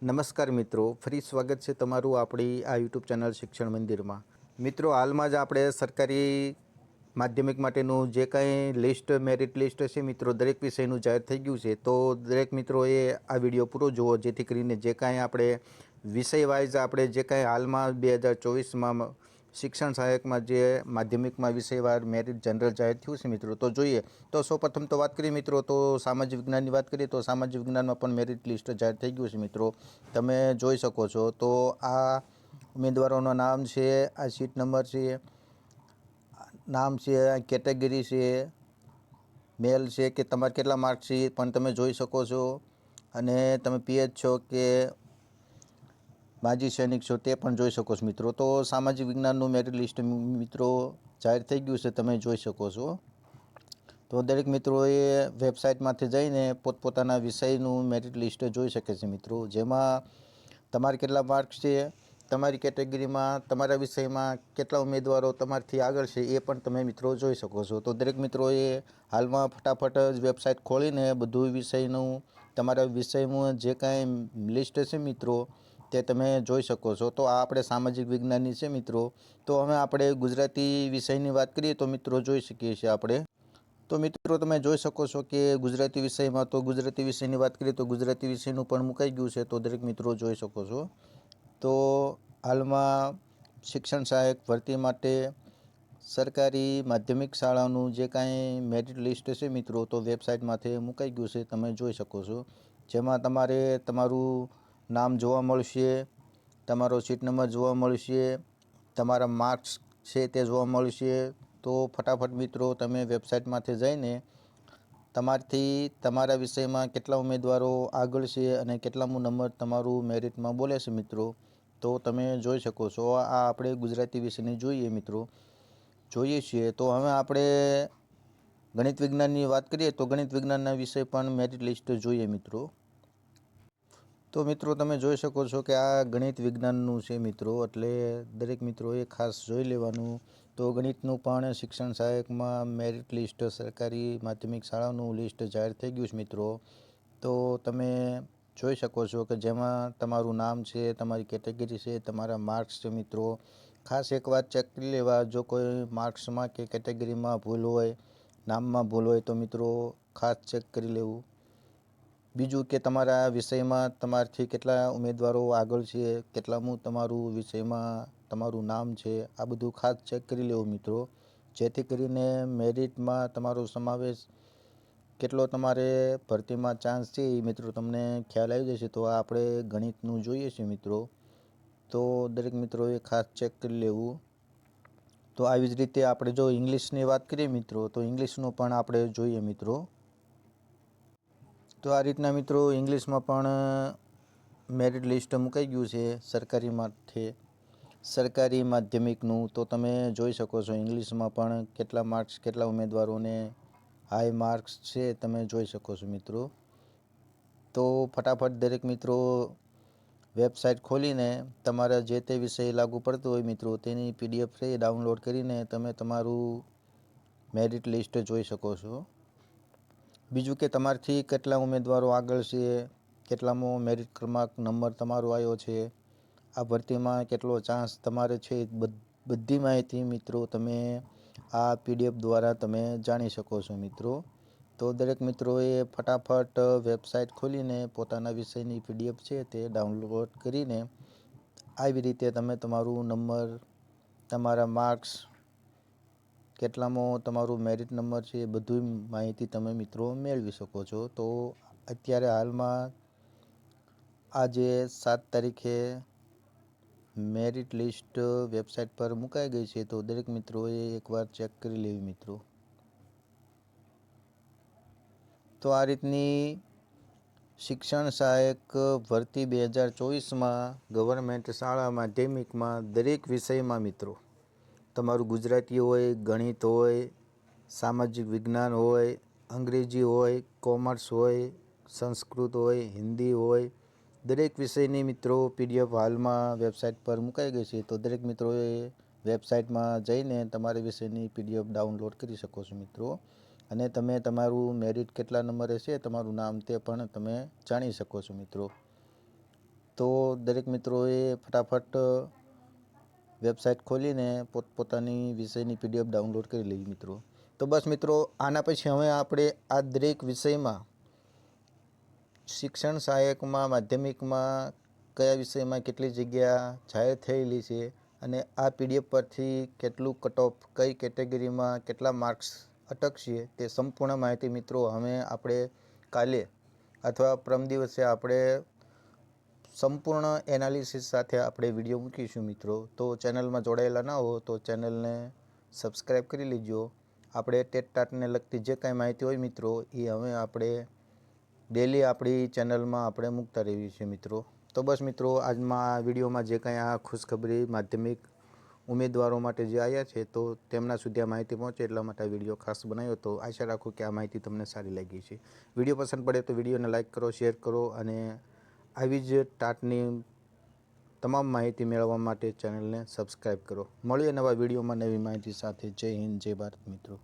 નમસ્કાર મિત્રો, ફરી સ્વાગત છે તમારું આપણી આ યુટ્યુબ ચેનલ શિક્ષણ મંદિરમાં. મિત્રો, હાલમાં જ આપણે સરકારી માધ્યમિક માટેનું જે કાંઈ લિસ્ટ, મેરિટ લિસ્ટ છે મિત્રો, દરેક વિષયનું જાહેર થઈ ગયું છે. તો દરેક મિત્રોએ આ વિડીયો પૂરો જુઓ, જેથી કરીને જે કાંઈ આપણે વિષય વાઇઝ આપણે જે કાંઈ હાલમાં 2024માં શિક્ષણ સહાયકમાં જે માધ્યમિકમાં વિષયવાર મેરિટ જનરલ જાહેર થયું છે મિત્રો, તો જોઈએ. તો સૌપ્રથમ તો વાત કરીએ મિત્રો, તો સામાજિક વિજ્ઞાનની વાત કરીએ તો સામાજિક વિજ્ઞાનમાં પણ મેરિટ લિસ્ટ જાહેર થઈ ગયું છે મિત્રો. તમે જોઈ શકો છો. તો આ ઉમેદવારોનું નામ છે, આ સીટ નંબર છે, નામ છે, કેટેગરી છે, મેલ છે કે તમારે કેટલા માર્ક્સ છે પણ તમે જોઈ શકો છો. અને તમે પીએચ છો કે માજી સૈનિક છો તે પણ જોઈ શકો છો મિત્રો. તો સામાજિક વિજ્ઞાનનું મેરિટ લિસ્ટ મિત્રો જાહેર થઈ ગયું છે, તમે જોઈ શકો છો. તો દરેક મિત્રોએ વેબસાઇટમાંથી જઈને પોતપોતાના વિષયનું મેરિટ લિસ્ટ જોઈ શકે છે મિત્રો. જેમાં તમારે કેટલા માર્ક્સ છે, તમારી કેટેગરીમાં, તમારા વિષયમાં કેટલા ઉમેદવારો તમારથી આગળ છે એ પણ તમે મિત્રો જોઈ શકો છો. તો દરેક મિત્રોએ હાલમાં ફટાફટ જ વેબસાઇટ ખોલીને બધું વિષયનું, તમારા વિષયનું જે કાંઈ લિસ્ટ છે મિત્રો, તે તમે જોઈ શકો છો. તો આ આપણે સામાજિક વિજ્ઞાનની છે મિત્રો. તો હવે આપણે ગુજરાતી વિષયની વાત કરીએ તો મિત્રો જોઈ શકીએ છીએ આપણે. તો મિત્રો તમે જોઈ શકો છો કે ગુજરાતી વિષયમાં, તો ગુજરાતી વિષયની વાત કરીએ તો ગુજરાતી વિષયનું પણ મુકાઈ ગયું છે. તો દરેક મિત્રો જોઈ શકો છો. તો હાલમાં શિક્ષણ સહાયક ભરતી માટે સરકારી માધ્યમિક શાળાનું જે કાંઈ મેરિટ લિસ્ટ છે મિત્રો, તો વેબસાઇટમાંથી મુકાઈ ગયું છે, તમે જોઈ શકો છો. જેમાં તમારે તમારું નામ જોવા મળશે, તમારો સીટ નંબર જોવા મળશે, તમારા માર્ક્સ છે તે જોવા મળશે. તો ફટાફટ મિત્રો તમે વેબસાઇટમાંથી જઈને તમારથી તમારા વિષયમાં કેટલા ઉમેદવારો આગળ છે અને કેટલામું નંબર તમારું મેરિટમાં બોલે છે મિત્રો, તો તમે જોઈ શકો છો. આ આપણે ગુજરાતી વિષયની જોઈએ મિત્રો, જોઈએ છીએ. તો હવે આપણે ગણિત વિજ્ઞાનની વાત કરીએ તો ગણિત વિજ્ઞાનના વિષય પણ મેરિટ લિસ્ટ જોઈએ મિત્રો. તો મિત્રો તમે જોઈ શકો છો કે આ ગણિત વિજ્ઞાનનું છે મિત્રો, એટલે દરેક મિત્રોએ ખાસ જોઈ લેવાનું. તો ગણિતનું પણ શિક્ષણ સહાયકમાં મેરિટ લિસ્ટ સરકારી માધ્યમિક શાળાનું લિસ્ટ જાહેર થઈ ગયું છે મિત્રો. તો તમે જોઈ શકો છો કે જેમાં તમારું નામ છે, તમારી કેટેગરી છે, તમારા માર્ક્સ છે મિત્રો. ખાસ એક વાત ચેક કરી લેવા, જો કોઈ માર્ક્સમાં કે કેટેગરીમાં ભૂલ હોય, નામમાં ભૂલ હોય તો મિત્રો ખાસ ચેક કરી લેવું. બીજું કે તમારા વિષયમાં તમારથી કેટલા ઉમેદવારો આગળ છે, કેટલામું તમારું વિષયમાં તમારું નામ છે, આ બધું ખાસ ચેક કરી લેવું મિત્રો. જેથી કરીને મેરિટમાં તમારો સમાવેશ કેટલો તમારે ભરતીમાં ચાન્સ છે એ મિત્રો તમને ખ્યાલ આવી જશે. તો આ આપણે ગણિતનું જોઈએ છે મિત્રો. તો દરેક મિત્રોએ ખાસ ચેક કરી લેવું. તો આવી જ રીતે આપણે જો ઇંગ્લિશની વાત કરીએ મિત્રો, તો ઇંગ્લિશનું પણ આપણે જોઈએ મિત્રો. તો આ રીતના મિત્રો ઇંગ્લિશમાં પણ મેરિટ લિસ્ટ મુકાઈ ગયું છે સરકારી માધ્યમિકનું. તો તમે જોઈ શકો છો ઇંગ્લિશમાં પણ કેટલા માર્ક્સ, કેટલા ઉમેદવારોને હાઈ માર્ક્સ છે તમે જોઈ શકો છો મિત્રો. તો ફટાફટ દરેક મિત્રો વેબસાઇટ ખોલીને તમારા જે તે વિષય લાગુ પડતો હોય મિત્રો, તેની PDF છે ડાઉનલોડ કરીને તમે તમારું મેરિટ લિસ્ટ જોઈ શકો છો. બીજું કે તમારથી કેટલા ઉમેદવારો આગળ છે, કેટલામો મેરિટ ક્રમાંક નંબર તમારો આવ્યો છે, આ ભરતીમાં કેટલો ચાન્સ તમારે છે, બધી માહિતી મિત્રો તમે આ PDF દ્વારા તમે જાણી શકો છો મિત્રો. તો દરેક મિત્રોએ ફટાફટ વેબસાઇટ ખોલીને પોતાના વિષયની PDF છે તે ડાઉનલોડ કરીને આવી રીતે તમે તમારું નંબર, તમારા માર્ક્સ, કેટલામાં તમારું મેરિટ નંબર છે એ બધી માહિતી તમે મિત્રો મેળવી શકો છો. તો અત્યારે હાલમાં આજે 7 તારીખે મેરિટ લિસ્ટ વેબસાઇટ પર મુકાઈ ગઈ છે. તો દરેક મિત્રોએ એકવાર ચેક કરી લેવી મિત્રો. તો આ રીતની શિક્ષણ સહાયક ભરતી 2024માં ગવર્મેન્ટ શાળા માધ્યમિકમાં દરેક વિષયમાં મિત્રો, તમારું ગુજરાતી હોય, ગણિત હોય, સામાજિક વિજ્ઞાન હોય, અંગ્રેજી હોય, કોમર્સ હોય, સંસ્કૃત હોય, હિન્દી હોય, દરેક વિષયની મિત્રો PDF હાલમાં વેબસાઇટ પર મુકાઈ ગઈ છે. તો દરેક મિત્રોએ વેબસાઇટમાં જઈને તમારા વિષયની PDF ડાઉનલોડ કરી શકો છો મિત્રો. અને તમે તમારું મેરિટ કેટલા નંબરે છે, તમારું નામ તે પણ તમે જાણી શકો છો મિત્રો. તો દરેક મિત્રોએ ફટાફટ વેબસાઇટ ખોલીને પોતપોતાની વિષયની PDF ડાઉનલોડ કરી લેવી મિત્રો. તો બસ મિત્રો, આના પછી હવે આપણે આ દરેક વિષયમાં શિક્ષણ સહાયકમાં, માધ્યમિકમાં કયા વિષયમાં કેટલી જગ્યા જાહેર થયેલી છે અને આ PDF પરથી કેટલું કટ ઓફ, કઈ કેટેગરીમાં કેટલા માર્ક્સ અટકશે તે સંપૂર્ણ માહિતી મિત્રો હવે આપણે કાલે અથવા પરમ દિવસે આપણે સંપૂર્ણ એનાલિસિસ સાથે આપણે વિડીયો મૂકીશું મિત્રો. તો ચેનલમાં જોડાયેલા ના હો તો ચેનલને સબસ્ક્રાઈબ કરી લેજો. આપણે ટેટ ટાટને લગતી જે કાંઈ માહિતી હોય મિત્રો એ હવે આપણે ડેલી આપણી ચેનલમાં આપણે મૂકતા રહીએ છીએ મિત્રો. તો બસ મિત્રો, આજમાં આ વિડીયોમાં જે કાંઈ આ ખુશખબરી માધ્યમિક ઉમેદવારો માટે જે આવ્યા છે તો તેમના સુધી આ માહિતી પહોંચે એટલા માટે આ વિડીયો ખાસ બનાવ્યો. તો આશા રાખું કે આ માહિતી તમને સારી લાગી છે. વિડીયો પસંદ પડે તો વિડીયોને લાઇક કરો, શેર કરો અને આવી જ ટાટની તમામ માહિતી મેળવવા માટે ચેનલને સબસ્ક્રાઈબ કરો. મળીએ નવા વિડીયોમાં નવી માહિતી સાથે. જય હિન્દ, જય ભારત મિત્રો.